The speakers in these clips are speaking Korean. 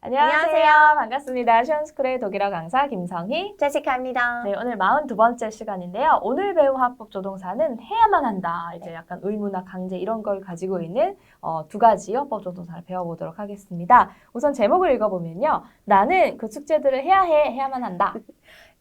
안녕하세요. 반갑습니다. 시원스쿨의 독일어 강사 김성희. 제시카입니다. 네, 오늘 42번째 시간인데요. 오늘 배울 화법 조동사는 해야만 한다. 이제 약간 의무나 강제 이런 걸 가지고 있는 두 가지 화법 조동사를 배워보도록 하겠습니다. 우선 제목을 읽어보면요. 나는 그 숙제들을 해야만 한다.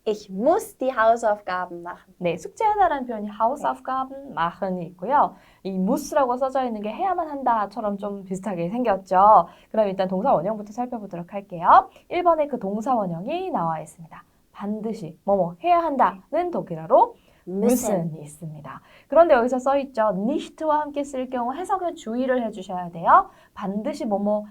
Ich muss die Hausaufgaben machen. 네, 숙제하다라는 표현이 Hausaufgaben machen이 있고요. 이 muss라고 써져 있는 게 해야만 한다처럼 좀 비슷하게 생겼죠. 그럼 일단 동사 원형부터 살펴보도록 할게요. 1번에 그 동사 원형이 나와 있습니다. 반드시 뭐뭐 해야 한다는 독일어로 müssen이 있습니다. 그런데 여기서 써있죠. nicht와 함께 쓸 경우 해석에 주의를 해주셔야 돼요. 반드시 뭐뭐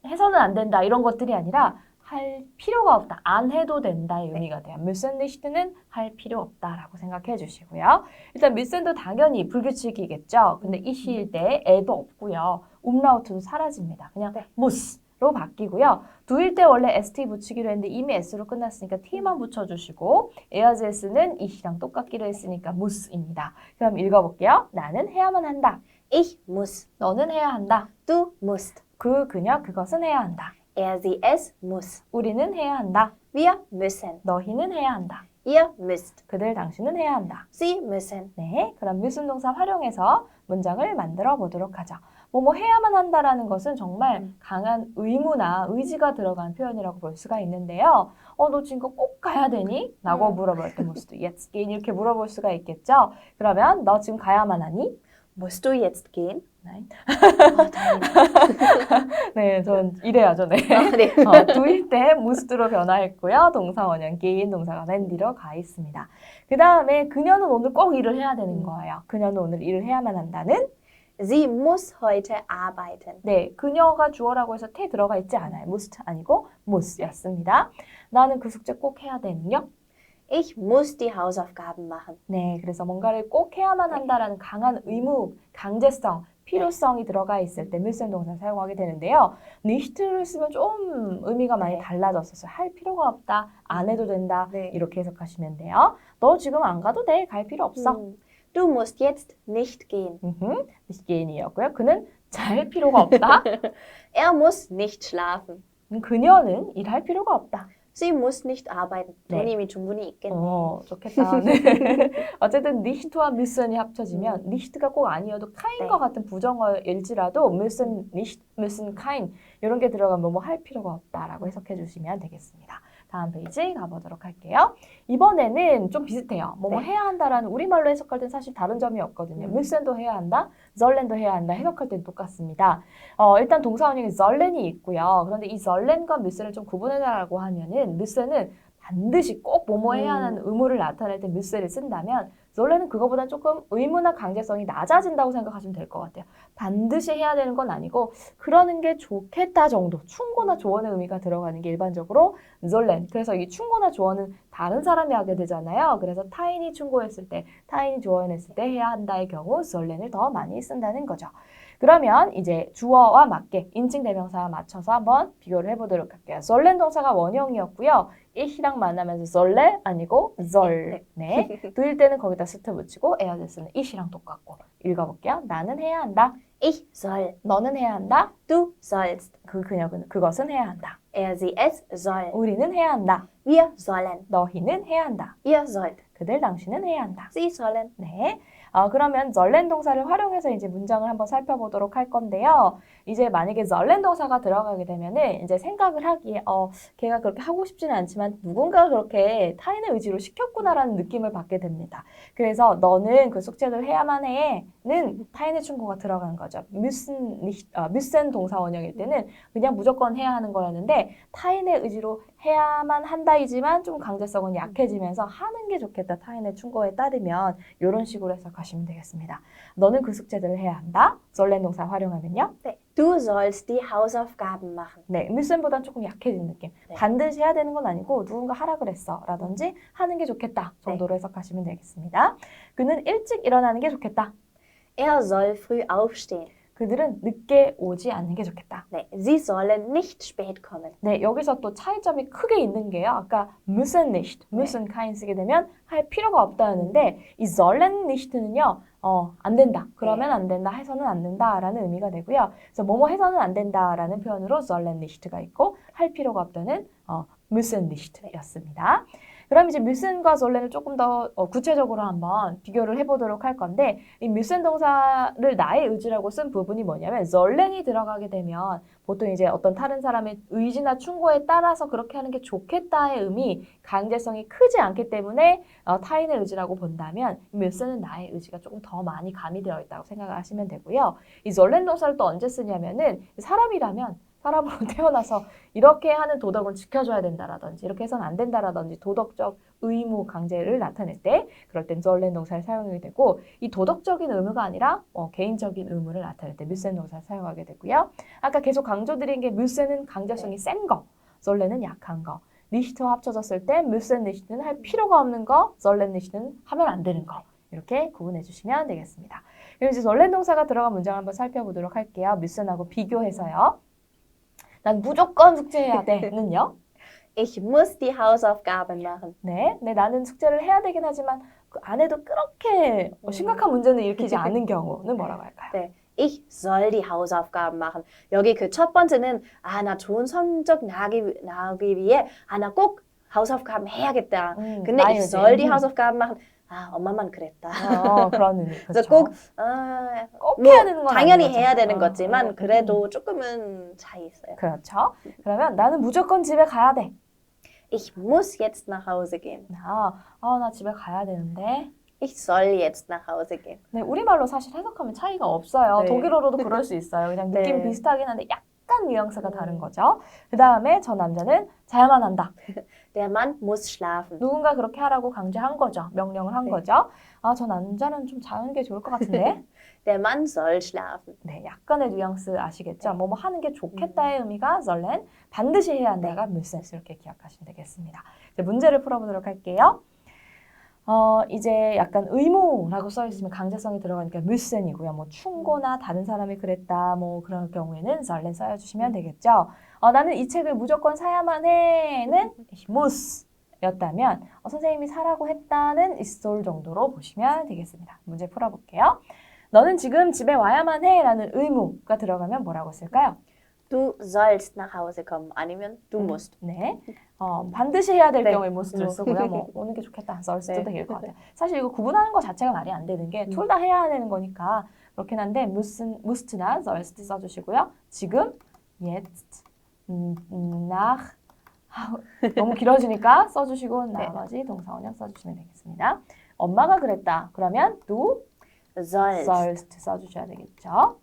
해서는 안 된다 이런 것들이 아니라 할 필요가 없다. 안 해도 된다의 의미가 돼요. müssen nicht는 할 필요 없다라고 생각해 주시고요. 일단 müssen도 당연히 불규칙이겠죠. 근데 이 시일 때 애도 없고요. umlaut도 사라집니다. 그냥 muss로 바뀌고요. 두일 때 원래 st 붙이기로 했는데 이미 s로 끝났으니까 t만 붙여주시고 ers는 이시랑 똑같기로 했으니까 muss입니다. 그럼 읽어볼게요. 나는 해야만 한다. Ich muss. 너는 해야 한다. Du musst. 그녀, 그것은 해야 한다. Er, sie, es muss. 우리는 해야 한다. Wir müssen. 너희는 해야 한다. Ihr müsst. 그들, 당신은 해야 한다. Sie müssen. 네, 그럼 müssen 동사 활용해서 문장을 만들어 보도록 하죠. 뭐뭐 해야만 한다라는 것은 정말 강한 의무나 의지가 들어간 표현이라고 볼 수가 있는데요. 너 지금 꼭 가야 되니? 라고 물어볼 때 musst du jetzt gehen 이렇게 물어볼 수가 있겠죠. 그러면 너 지금 가야만 하니? Musst du jetzt gehen? 네. 다행이다. 네, 전 이래야죠. 네. 네. 두일 때 must로 변화했고요. 동사 원형 gehen 동사가 맨 뒤로 가 있습니다. 그 다음에 그녀는 오늘 꼭 일을 해야 되는 거예요. 그녀는 오늘 일을 해야만 한다는? Sie muss heute arbeiten. 네, 그녀가 주어라고 해서 태 들어가 있지 않아요. must 아니고 mus였습니다. 나는 그 숙제 꼭 해야 되는요? Ich muss die Hausaufgaben machen. 네, 그래서 뭔가를 꼭 해야만 한다라는 강한 의무, 강제성, 필요성이 들어가 있을 때 müssen 동사 사용하게 되는데요. nicht를 쓰면 좀 의미가 많이 달라졌었어요. 할 필요가 없다, 안 해도 된다 이렇게 해석하시면 돼요. 너 지금 안 가도 돼, 갈 필요 없어. Du musst jetzt nicht gehen. nicht gehen이었고요. 그는 잘 필요가 없다. Er muss nicht schlafen. 그녀는 일할 필요가 없다. Sie muss nicht arbeiten. 네. 돈 이미 충분히 있겠네. 좋겠다. 네. 어쨌든 nicht와 müssen이 합쳐지면 nicht가 꼭 아니어도 kein과 같은 부정어일지라도 müssen, nicht, müssen, kein 이런 게 들어가면 뭐 할 필요가 없다라고 해석해 주시면 되겠습니다. 다음 페이지 가보도록 할게요. 이번에는 좀 비슷해요. 뭐뭐 해야 한다라는 우리말로 해석할 땐 사실 다른 점이 없거든요. müssen도 해야 한다, sollen도 해야 한다 해석할 땐 똑같습니다. 일단 동사 원형에 sollen이 있고요. 그런데 이 sollen과 müssen을 좀 구분해달라고 하면은 müssen은 반드시 꼭 뭐뭐 해야 하는 의무를 나타낼 때 müssen을 쓴다면 sollen은 그거보다 조금 의무나 강제성이 낮아진다고 생각하시면 될 것 같아요. 반드시 해야 되는 건 아니고 그러는 게 좋겠다 정도, 충고나 조언의 의미가 들어가는 게 일반적으로 sollen. 그래서 이 충고나 조언은 다른 사람이 하게 되잖아요. 그래서 타인이 충고했을 때, 타인이 조언했을 때 해야 한다의 경우 sollen을 더 많이 쓴다는 거죠. 그러면 이제 주어와 맞게 인칭 대명사와 맞춰서 한번 비교를 해보도록 할게요. sollen 동사가 원형이었고요. ich랑 만나면서 solle 아니고 soll. 네. 두일 때는 거기다 스트 붙이고 ers는 ich랑 똑같고. 읽어볼게요. 나는 해야 한다. Ich soll. 너는 해야 한다. Du sollst. 그것은 해야 한다. Er, sie, es soll. 우리는 해야 한다. Wir sollen. 너희는 해야 한다. Ihr sollt. 그들, 당신은 해야 한다. Sie sollen. 네. 그러면 sollen 동사를 활용해서 이제 문장을 한번 살펴보도록 할 건데요. 이제 만약에 sollen 동사가 들어가게 되면은 이제 생각을 하기에 걔가 그렇게 하고 싶지는 않지만 누군가가 그렇게 타인의 의지로 시켰구나라는 느낌을 받게 됩니다. 그래서 너는 그 숙제를 해야만 해는 타인의 충고가 들어간 거죠. müssen 동사 원형일 때는 그냥 무조건 해야 하는 거였는데 타인의 의지로 해야만 한다이지만 좀 강제성은 약해지면서 하는 게 좋겠다. 타인의 충고에 따르면 이런 식으로 해석하시면 되겠습니다. 너는 그 숙제들을 해야 한다. sollen 동사 활용하면요. 네. Du sollst die Hausaufgaben machen. 네, müssen보다는 조금 약해진 느낌. 네. 반드시 해야 되는 건 아니고 누군가 하라 그랬어 라든지 하는 게 좋겠다 정도로 해석하시면 되겠습니다. 그는 일찍 일어나는 게 좋겠다. Er soll früh aufstehen. 그들은 늦게 오지 않는 게 좋겠다. 네. Sie sollen nicht spät kommen. 네, 여기서 또 차이점이 크게 있는 게요. 아까 müssen nicht, müssen kein 쓰게 되면 할 필요가 없다였는데 이 sollen nicht는요. 안 된다. 그러면 안 된다. 해서는 안 된다라는 의미가 되고요. 그래서 뭐뭐 해서는 안 된다라는 표현으로 sollen nicht가 있고 할 필요가 없다는 müssen nicht였습니다. 그럼 이제 müssen과 sollen을 조금 더 구체적으로 한번 비교를 해보도록 할 건데 이 müssen 동사를 나의 의지라고 쓴 부분이 뭐냐면 sollen이 들어가게 되면 보통 이제 어떤 다른 사람의 의지나 충고에 따라서 그렇게 하는 게 좋겠다의 의미, 강제성이 크지 않기 때문에 타인의 의지라고 본다면 müssen은 나의 의지가 조금 더 많이 가미되어 있다고 생각을 하시면 되고요. 이 sollen 동사를 또 언제 쓰냐면은 사람이라면 사람으로 태어나서 이렇게 하는 도덕은 지켜줘야 된다라든지 이렇게 해서는 안 된다라든지 도덕적 의무 강제를 나타낼 때 그럴 땐 sollen 동사를 사용하게 되고 이 도덕적인 의무가 아니라 개인적인 의무를 나타낼 때 müssen 동사를 사용하게 되고요. 아까 계속 강조드린 게 müssen은 강제성이 센 거, sollen은 약한 거. nicht와 합쳐졌을 때 müssen nicht는 할 필요가 없는 거, sollen nicht는 하면 안 되는 거. 이렇게 구분해 주시면 되겠습니다. 그럼 이제 sollen 동사가 들어간 문장을 한번 살펴보도록 할게요. müssen하고 비교해서요. 난 무조건 숙제해야 돼는요. Ich muss die Hausaufgaben machen. 네, 나는 숙제를 해야 되긴 하지만 그 안 해도 그렇게 심각한 문제는 일으키지 않은 경우는 뭐라고 할까요? 네. Ich soll die Hausaufgaben machen. 여기 그 첫 번째는 나 좋은 성적 나기 위해 나 꼭 Hausaufgaben 해야겠다. 근데 나의 ich 의지. soll die Hausaufgaben machen. 엄마만 그랬다. 그런 의미. 그래서 그렇죠. 꼭 해야 되는 건 당연히 아니죠. 해야 되는 거지만 그래도 조금은 차이 있어요. 그렇죠. 그러면 나는 무조건 집에 가야 돼. Ich muss jetzt nach Hause gehen. 나 집에 가야 되는데. Ich soll jetzt nach Hause gehen. 네, 우리말로 사실 해석하면 차이가 없어요. 네. 독일어로도 그럴 수 있어요. 그냥 느낌 네. 비슷하긴 한데 약간 뉘앙스가 다른 거죠. 그 다음에 저 남자는 자야만 한다. Der Mann muss schlafen. 누군가 그렇게 하라고 강제한 거죠. 명령을 한 거죠. 저 남자는 좀 자는 게 좋을 것 같은데. Der Mann soll schlafen. 네, 약간의 뉘앙스 아시겠죠? 뭐뭐 하는 게 좋겠다의 의미가 sollen, 반드시 해야 한다가 müssen 이렇게 기억하시면 되겠습니다. 이제 문제를 풀어보도록 할게요. 이제 약간 의무라고 써 있으면 강제성이 들어가니까 müssen이고요. 뭐 충고나 다른 사람이 그랬다, 뭐 그런 경우에는 sollen 써주시면 되겠죠. 나는 이 책을 무조건 사야만 해는 ich muss 였다면 선생님이 사라고 했다는 ich soll 정도로 보시면 되겠습니다. 문제 풀어볼게요. 너는 지금 집에 와야만 해 라는 의무가 들어가면 뭐라고 쓸까요? Du sollst nach Hause kommen. 아니면 du musst. 네. 반드시 해야 될 네. 경우에 must를 쓰고요. 뭐 오는 게 좋겠다. solst도 네. 될 것 같아요. 사실 이거 구분하는 것 자체가 말이 안 되는 게 둘 다 해야 되는 거니까 그렇긴 한데 must나 sollst 써주시고요. 지금 jetzt nach 너무 길어지니까 써주시고 나머지 동사원형 써주시면 되겠습니다. 엄마가 그랬다. 그러면 du sollst 써주셔야 되겠죠.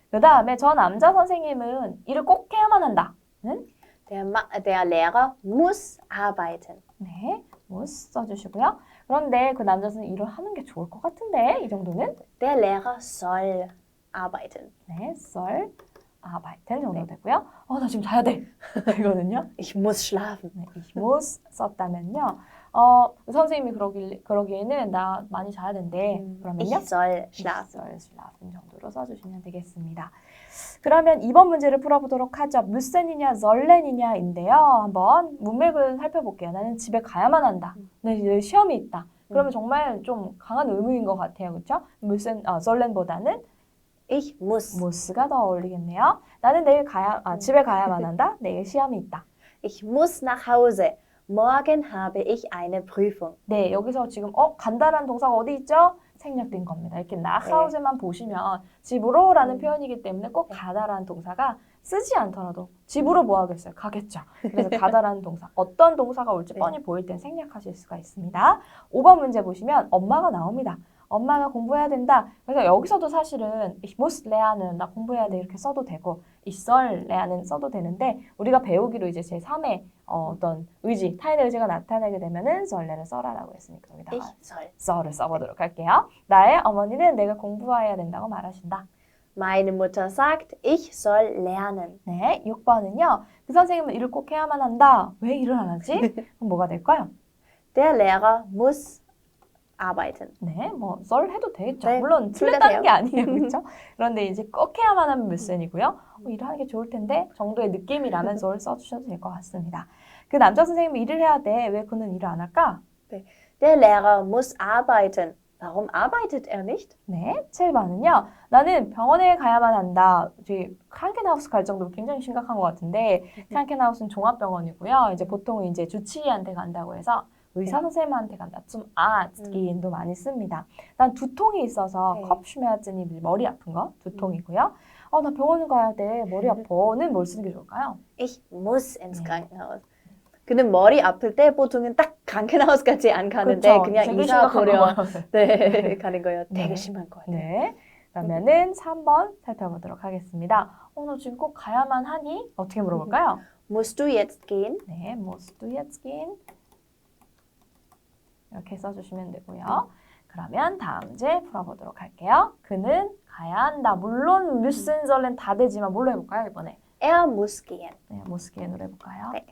그 다음에 저 남자 선생님은 일을 꼭 해야만 한다는 Der Lehrer muss arbeiten. 네, muss 써주시고요. 그런데 그 남자 선생님 일을 하는 게 좋을 것 같은데 이 정도는 Der Lehrer soll arbeiten. 네, soll arbeiten 정도 되고요. 나 지금 자야 돼. 이거는요. Ich muss schlafen. 네, ich muss 썼다면요. 선생님이 그러기에는 나 많이 자야 된대. 그러면요. Ich soll schlafen. soll schlafen 정도로 써주시면 되겠습니다. 그러면 2번 문제를 풀어보도록 하죠. müssen이냐 sollen이냐인데요. 한번 문맥을 살펴볼게요. 나는 집에 가야만 한다. 내일 시험이 있다. 그러면 정말 좀 강한 의무인 것 같아요. 그렇죠? sollen보다는 Ich muss. mus가 더 어울리겠네요. 나는 내일 집에 가야만 한다. 내일 시험이 있다. Ich muss nach Hause. Morgen habe ich eine Prüfung. 네, 여기서 지금 간다라는 동사가 어디 있죠? 생략된 겁니다. 이렇게 nach Hause만 보시면 집으로라는 표현이기 때문에 꼭 가다라는 동사가 쓰지 않더라도 집으로 뭐 하겠어요? 가겠죠. 그래서 가다라는 동사, 어떤 동사가 올지 뻔히 보일 땐 생략하실 수가 있습니다. 5번 문제 보시면 엄마가 나옵니다. 엄마가 공부해야 된다. 그래서 여기서도 사실은 ich muss lernen, 나 공부해야 돼 이렇게 써도 되고 ich soll lernen 써도 되는데 우리가 배우기로 이제 제3의 어떤 의지, 타인의 의지가 나타나게 되면은 soll을 써라라고 했으니까 여기다가 Ich soll. soll을 써보도록 할게요. 나의 어머니는 내가 공부해야 된다고 말하신다. Meine Mutter sagt, ich soll lernen. 네, 6번은요. 그 선생님은 일을 꼭 해야만 한다. 왜 일을 안 하지? 그럼 뭐가 될까요? Der Lehrer muss arbeiten. 네, 뭐 soll 해도 되겠죠. 네, 물론 둘다 틀렸다는 돼요. 게 아니에요. 그렇죠? 그런데 이제 꼭 해야만 하면 müssen이고요. 일을 하는 게 좋을 텐데 정도의 느낌이라면 soll 써주셔도 될 것 같습니다. 그 남자 선생님은 일을 해야 돼. 왜 그는 일을 안 할까? Der Lehrer muss arbeiten. Warum arbeitet er nicht? 네, 7번은요. 나는 병원에 가야만 한다. 저희 크랑켄하우스 갈 정도로 굉장히 심각한 것 같은데 크랑켄하우스는 종합병원이고요. 이제 보통 이제 주치의한테 간다고 해서 의사 선생님한테 간다. 좀 아츠기인도 많이 씁니다. 난 두통이 있어서 네. 컵슈메아즈니 머리 아픈 거 두통이고요. 나 병원에 가야 돼. 머리 아파는 뭘 쓰는 게 좋을까요? Ich muss ins 네. Krankenhaus. 그는 머리 아플 때 보통은 딱 Krankenhaus까지 안 가는데 그쵸? 그냥 되게 이사 심각한 보려 거. 네, 가는 거예요. 되게 네. 심한 거예요. 네. 그러면은 3번 살펴보도록 하겠습니다. 너 지금 꼭 가야만 하니? 어떻게 물어볼까요? Musst du jetzt gehen? 네, musst du jetzt gehen? 이렇게 써주시면 되고요. 그러면 다음 문제 풀어보도록 할게요. 그는 가야 한다. 물론 müssen, sollen 다 되지만 뭘로 해볼까요, 이번에? Er muss gehen. 네, muss gehen으로 해볼까요? 네.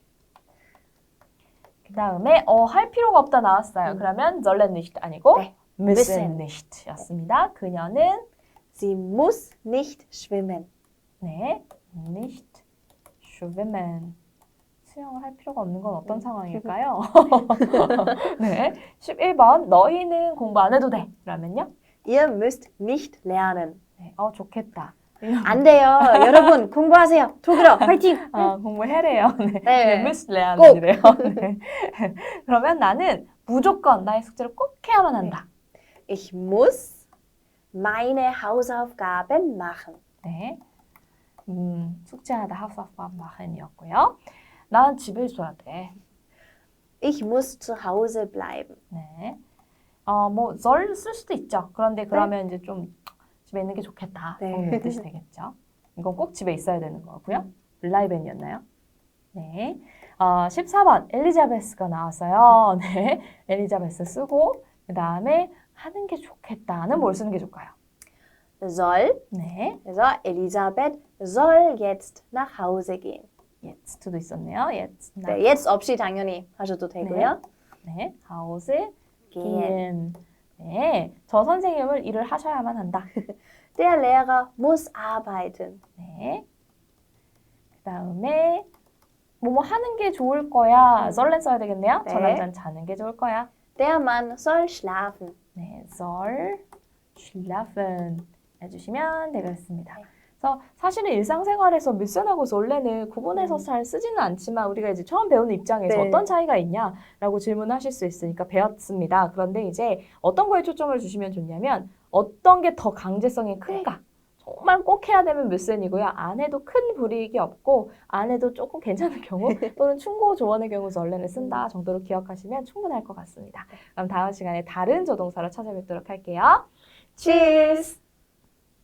그 다음에 할 필요가 없다 나왔어요. 그러면 sollen nicht 아니고 네. müssen nicht 였습니다. 그녀는 Sie muss nicht schwimmen. 네, nicht schwimmen. 수영을 할 필요가 없는 건 어떤 상황일까요? 네, 11번 너희는 공부 안 해도 돼. 그러면요? Ihr müsst nicht lernen. 네, 좋겠다. 안 돼요. 여러분 공부하세요. 독일어 화이팅! 공부해래요. 네, 네. müssen lernen 꼭. 이래요. 네. 그러면 나는 무조건 나의 숙제를 꼭 해야만 한다. Ich muss meine Hausaufgaben machen. 네, 숙제하다 Hausaufgaben machen이었고요. 나는 집에 있어야 돼. Ich muss zu Hause bleiben. 네, 뭐 soll 쓸 수도 있죠. 그런데 그러면 이제 좀 집에 있는 게 좋겠다. 네. 이런 뜻이 되겠죠. 이건 꼭 집에 있어야 되는 거고요. 블라이벤이었나요? 네. 14번 엘리자베스가 나왔어요. 네, 엘리자베스 쓰고 그 다음에 하는 게 좋겠다는 뭘 쓰는 게 좋을까요? Soll. 네, Also Elisabeth soll jetzt nach Hause gehen. yet'도 있었네요. yet. 네, jetzt 없이 당연히 하셔도 되고요. 네, Hause gehen. gehen. 네, 저 선생님을 일을 하셔야만 한다. Der Lehrer muss arbeiten. 네. 그 다음에 뭐뭐 하는 게 좋을 거야. sollen 써야 되겠네요. 네. 저 남자는 자는 게 좋을 거야. Der Mann soll schlafen. 네, soll schlafen 해주시면 되겠습니다. 네. 그래서 사실은 일상생활에서 müssen하고 sollen을 구분해서 잘 쓰지는 않지만 우리가 이제 처음 배우는 입장에서 네. 어떤 차이가 있냐라고 질문하실 수 있으니까 배웠습니다. 그런데 이제 어떤 거에 초점을 주시면 좋냐면 어떤 게 더 강제성이 큰가? 정말 꼭 해야 되면 müssen이고요. 안 해도 큰 불이익이 없고 안 해도 조금 괜찮은 경우 또는 충고 조언의 경우 sollen을 쓴다 정도로 기억하시면 충분할 것 같습니다. 그럼 다음 시간에 다른 조동사로 찾아뵙도록 할게요. Tschüss.